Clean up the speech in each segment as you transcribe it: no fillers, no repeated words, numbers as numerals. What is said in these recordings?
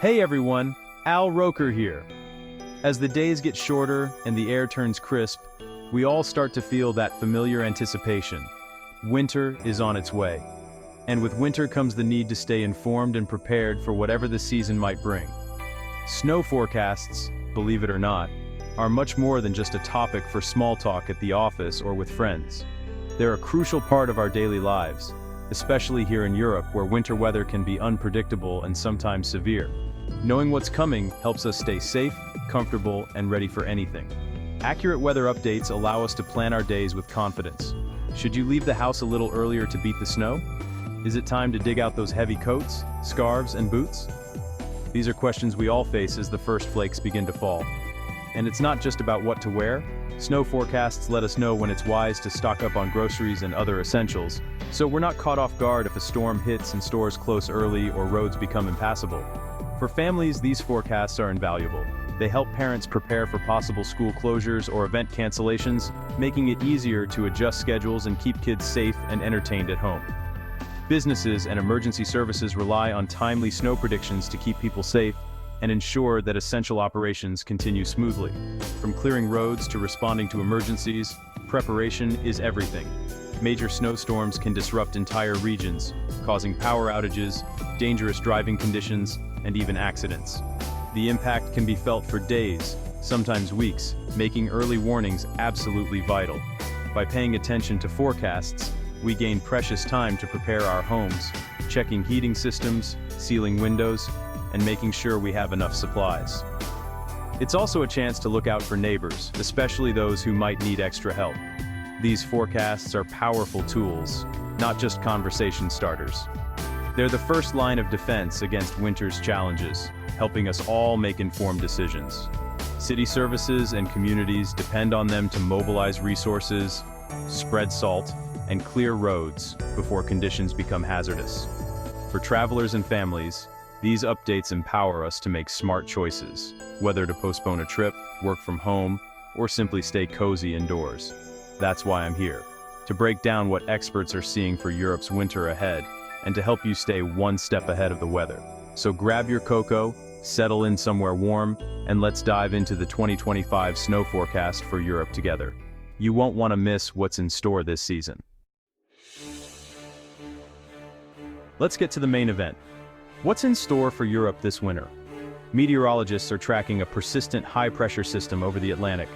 Hey everyone, Al Roker here. As the days get shorter and the air turns crisp, we all start to feel that familiar anticipation. Winter is on its way. And with winter comes the need to stay informed and prepared for whatever the season might bring. Snow forecasts, believe it or not, are much more than just a topic for small talk at the office or with friends. They're a crucial part of our daily lives, especially here in Europe where winter weather can be unpredictable and sometimes severe. Knowing what's coming helps us stay safe, comfortable, and ready for anything. Accurate weather updates allow us to plan our days with confidence. Should you leave the house a little earlier to beat the snow? Is it time to dig out those heavy coats, scarves, and boots? These are questions we all face as the first flakes begin to fall. And it's not just about what to wear. Snow forecasts let us know when it's wise to stock up on groceries and other essentials, so we're not caught off guard if a storm hits and stores close early or roads become impassable. For families, these forecasts are invaluable. They help parents prepare for possible school closures or event cancellations, making it easier to adjust schedules and keep kids safe and entertained at home. Businesses and emergency services rely on timely snow predictions to keep people safe and ensure that essential operations continue smoothly. From clearing roads to responding to emergencies, preparation is everything. Major snowstorms can disrupt entire regions, causing power outages, dangerous driving conditions, and even accidents. The impact can be felt for days, sometimes weeks, making early warnings absolutely vital. By paying attention to forecasts, we gain precious time to prepare our homes, checking heating systems, sealing windows, and making sure we have enough supplies. It's also a chance to look out for neighbors, especially those who might need extra help. These forecasts are powerful tools, not just conversation starters. They're the first line of defense against winter's challenges, helping us all make informed decisions. City services and communities depend on them to mobilize resources, spread salt, and clear roads before conditions become hazardous. For travelers and families, these updates empower us to make smart choices, whether to postpone a trip, work from home, or simply stay cozy indoors. That's why I'm here, to break down what experts are seeing for Europe's winter ahead, and to help you stay one step ahead of the weather. So grab your cocoa, settle in somewhere warm, and let's dive into the 2025 snow forecast for Europe together. You won't want to miss what's in store this season. Let's get to the main event. What's in store for Europe this winter? Meteorologists are tracking a persistent high-pressure system over the Atlantic.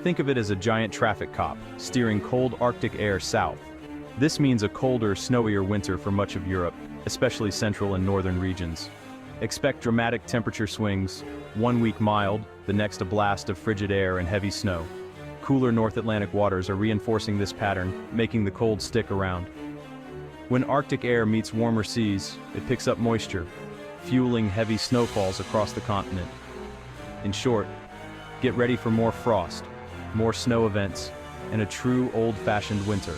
Think of it as a giant traffic cop, steering cold Arctic air south. This means a colder, snowier winter for much of Europe, especially central and northern regions. Expect dramatic temperature swings, one week mild, the next a blast of frigid air and heavy snow. Cooler North Atlantic waters are reinforcing this pattern, making the cold stick around. When Arctic air meets warmer seas, it picks up moisture, fueling heavy snowfalls across the continent. In short, get ready for more frost, more snow events, and a true old-fashioned winter.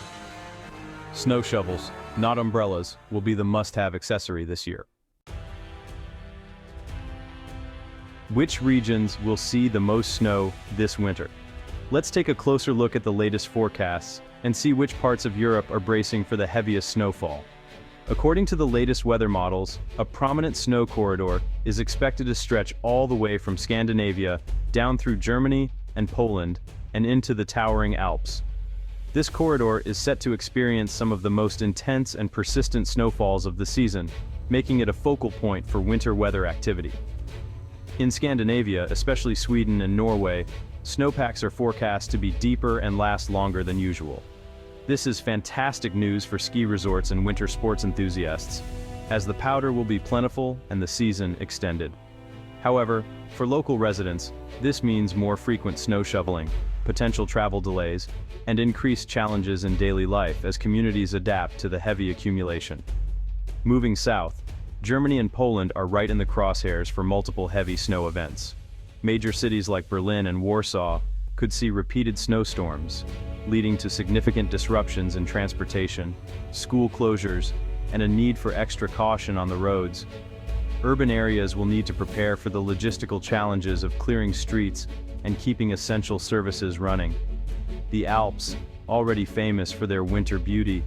Snow shovels, not umbrellas, will be the must-have accessory this year. Which regions will see the most snow this winter? Let's take a closer look at the latest forecasts and see which parts of Europe are bracing for the heaviest snowfall. According to the latest weather models, a prominent snow corridor is expected to stretch all the way from Scandinavia down through Germany and Poland and into the towering Alps. This corridor is set to experience some of the most intense and persistent snowfalls of the season, making it a focal point for winter weather activity. In Scandinavia, especially Sweden and Norway, snowpacks are forecast to be deeper and last longer than usual. This is fantastic news for ski resorts and winter sports enthusiasts, as the powder will be plentiful and the season extended. However, for local residents, this means more frequent snow shoveling, potential travel delays, and increased challenges in daily life as communities adapt to the heavy accumulation. Moving south, Germany and Poland are right in the crosshairs for multiple heavy snow events. Major cities like Berlin and Warsaw could see repeated snowstorms, leading to significant disruptions in transportation, school closures, and a need for extra caution on the roads. Urban areas will need to prepare for the logistical challenges of clearing streets and keeping essential services running. The Alps, already famous for their winter beauty,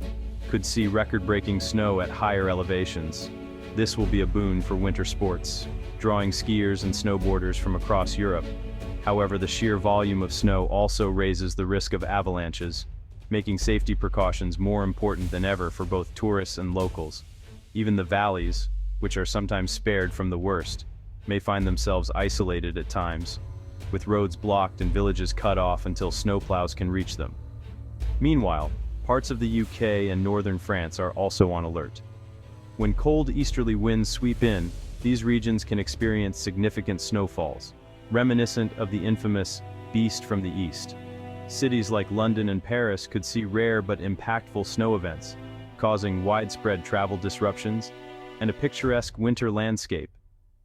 could see record-breaking snow at higher elevations. This will be a boon for winter sports, drawing skiers and snowboarders from across Europe. However, the sheer volume of snow also raises the risk of avalanches, making safety precautions more important than ever for both tourists and locals. Even the valleys, which are sometimes spared from the worst, may find themselves isolated at times, with roads blocked and villages cut off until snowplows can reach them. Meanwhile, parts of the UK and northern France are also on alert. When cold easterly winds sweep in, these regions can experience significant snowfalls, reminiscent of the infamous beast from the east. Cities like London and Paris could see rare but impactful snow events, causing widespread travel disruptions and a picturesque winter landscape.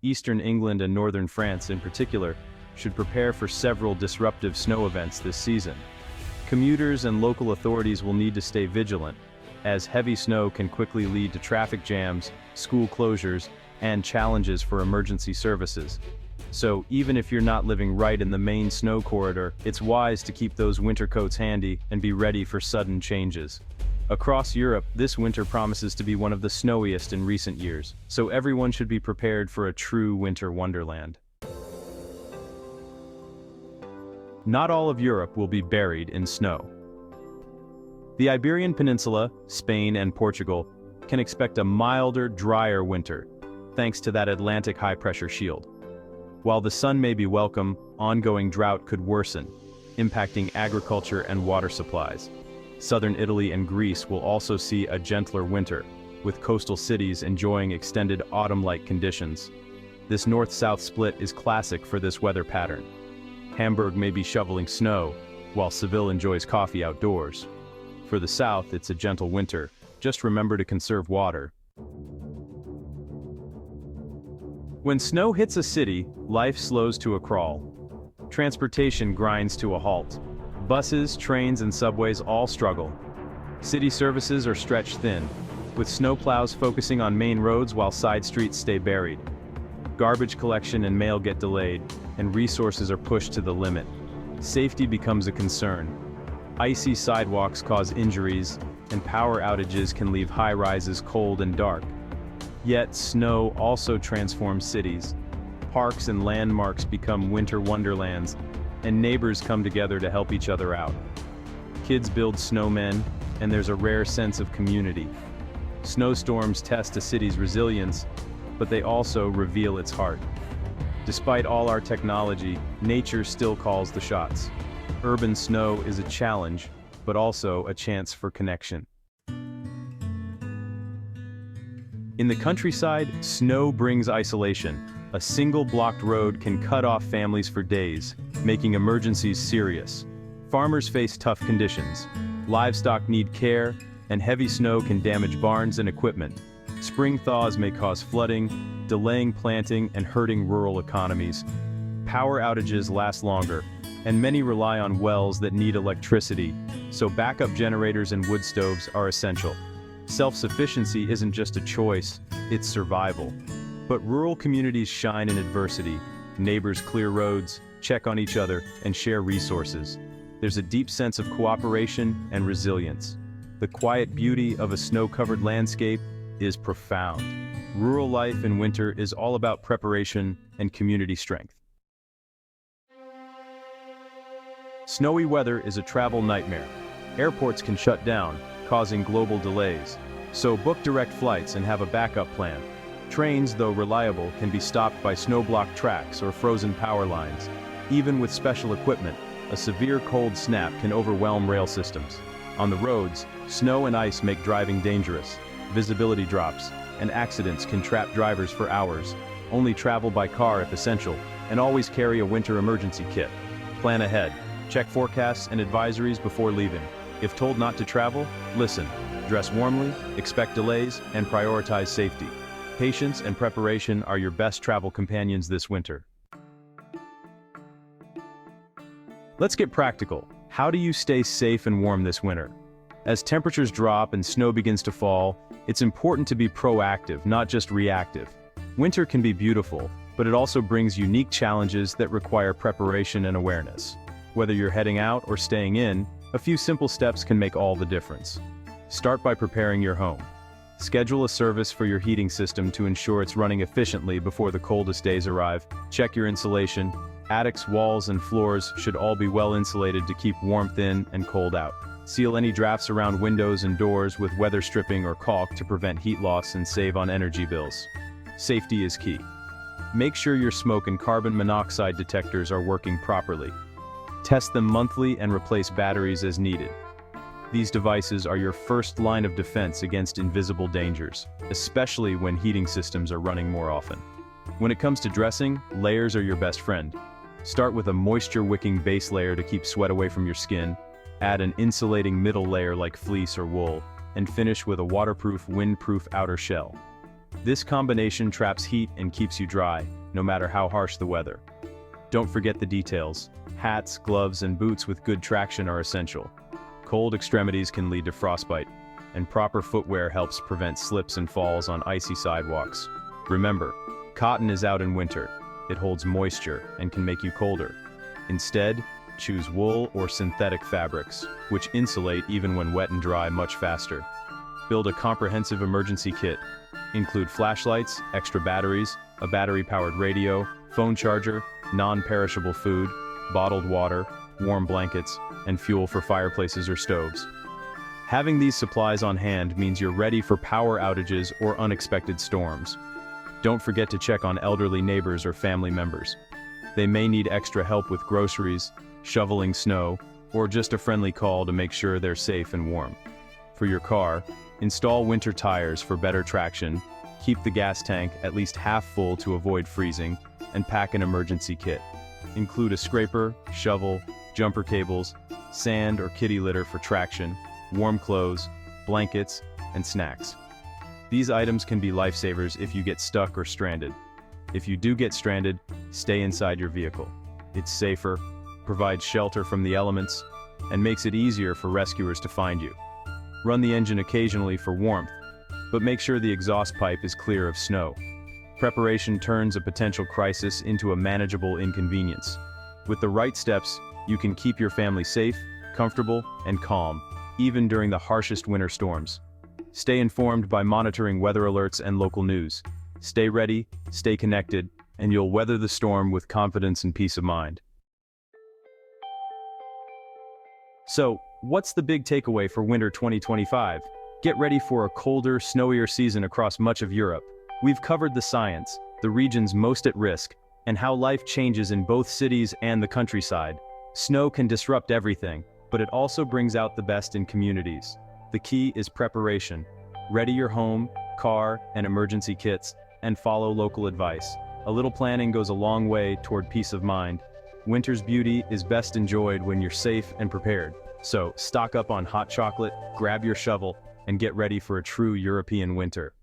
Eastern England and northern France in particular should prepare for several disruptive snow events this season. Commuters and local authorities will need to stay vigilant, as heavy snow can quickly lead to traffic jams, school closures, and challenges for emergency services. So even if you're not living right in the main snow corridor, it's wise to keep those winter coats handy and be ready for sudden changes. Across Europe, this winter promises to be one of the snowiest in recent years, so everyone should be prepared for a true winter wonderland. Not all of Europe will be buried in snow. The Iberian Peninsula, Spain, and Portugal can expect a milder, drier winter, thanks to that Atlantic high-pressure shield. While the sun may be welcome, ongoing drought could worsen, impacting agriculture and water supplies. Southern Italy and Greece will also see a gentler winter, with coastal cities enjoying extended autumn-like conditions. This north-south split is classic for this weather pattern. Hamburg may be shoveling snow, while Seville enjoys coffee outdoors. For the south, it's a gentle winter. Just remember to conserve water. When snow hits a city, life slows to a crawl. Transportation grinds to a halt. Buses, trains, and subways all struggle. City services are stretched thin, with snowplows focusing on main roads while side streets stay buried. Garbage collection and mail get delayed, and resources are pushed to the limit. Safety becomes a concern. Icy sidewalks cause injuries, and power outages can leave high-rises cold and dark. Yet, snow also transforms cities. Parks and landmarks become winter wonderlands, and neighbors come together to help each other out. Kids build snowmen, and there's a rare sense of community. Snowstorms test a city's resilience, but they also reveal its heart. Despite all our technology, nature still calls the shots. Urban snow is a challenge, but also a chance for connection. In the countryside, snow brings isolation. A single blocked road can cut off families for days, making emergencies serious. Farmers face tough conditions. Livestock need care, and heavy snow can damage barns and equipment. Spring thaws may cause flooding, delaying planting and hurting rural economies. Power outages last longer, and many rely on wells that need electricity, so backup generators and wood stoves are essential. Self-sufficiency isn't just a choice, it's survival. But rural communities shine in adversity. Neighbors clear roads, check on each other, and share resources. There's a deep sense of cooperation and resilience. The quiet beauty of a snow-covered landscape is profound. Rural life in winter is all about preparation and community strength. Snowy weather is a travel nightmare. Airports can shut down, causing global delays. So book direct flights and have a backup plan. Trains, though reliable, can be stopped by snow-blocked tracks or frozen power lines. Even with special equipment, a severe cold snap can overwhelm rail systems. On the roads, snow and ice make driving dangerous. Visibility drops, and accidents can trap drivers for hours. Only travel by car if essential, and always carry a winter emergency kit. Plan ahead. Check forecasts and advisories before leaving. If told not to travel, listen. Dress warmly, expect delays, and prioritize safety. Patience and preparation are your best travel companions this winter. Let's get practical. How do you stay safe and warm this winter? As temperatures drop and snow begins to fall, it's important to be proactive, not just reactive. Winter can be beautiful, but it also brings unique challenges that require preparation and awareness. Whether you're heading out or staying in, a few simple steps can make all the difference. Start by preparing your home. Schedule a service for your heating system to ensure it's running efficiently before the coldest days arrive. Check your insulation. Attics, walls, and floors should all be well insulated to keep warmth in and cold out. Seal any drafts around windows and doors with weather stripping or caulk to prevent heat loss and save on energy bills. Safety is key. Make sure your smoke and carbon monoxide detectors are working properly. Test them monthly and replace batteries as needed. These devices are your first line of defense against invisible dangers, especially when heating systems are running more often. When it comes to dressing, layers are your best friend. Start with a moisture-wicking base layer to keep sweat away from your skin, add an insulating middle layer like fleece or wool, and finish with a waterproof, windproof outer shell. This combination traps heat and keeps you dry, no matter how harsh the weather. Don't forget the details. Hats, gloves, and boots with good traction are essential. Cold extremities can lead to frostbite, and proper footwear helps prevent slips and falls on icy sidewalks. Remember, cotton is out in winter. It holds moisture and can make you colder. Instead, choose wool or synthetic fabrics, which insulate even when wet and dry much faster. Build a comprehensive emergency kit. Include flashlights, extra batteries, a battery-powered radio, phone charger, non-perishable food, bottled water, warm blankets, and fuel for fireplaces or stoves. Having these supplies on hand means you're ready for power outages or unexpected storms. Don't forget to check on elderly neighbors or family members. They may need extra help with groceries, shoveling snow, or just a friendly call to make sure they're safe and warm. For your car, install winter tires for better traction, keep the gas tank at least half full to avoid freezing, and pack an emergency kit. Include a scraper, shovel, jumper cables, sand or kitty litter for traction, warm clothes, blankets, and snacks. These items can be lifesavers if you get stuck or stranded. If you do get stranded, stay inside your vehicle. It's safer, provides shelter from the elements, and makes it easier for rescuers to find you. Run the engine occasionally for warmth, but make sure the exhaust pipe is clear of snow. Preparation turns a potential crisis into a manageable inconvenience. With the right steps, you can keep your family safe, comfortable, and calm, even during the harshest winter storms. Stay informed by monitoring weather alerts and local news. Stay ready, stay connected, and you'll weather the storm with confidence and peace of mind. So, what's the big takeaway for winter 2025? Get ready for a colder, snowier season across much of Europe. We've covered the science, the regions most at risk, and how life changes in both cities and the countryside. Snow can disrupt everything, but it also brings out the best in communities. The key is preparation. Ready your home, car, and emergency kits, and follow local advice. A little planning goes a long way toward peace of mind. Winter's beauty is best enjoyed when you're safe and prepared. So, stock up on hot chocolate, grab your shovel, and get ready for a true European winter.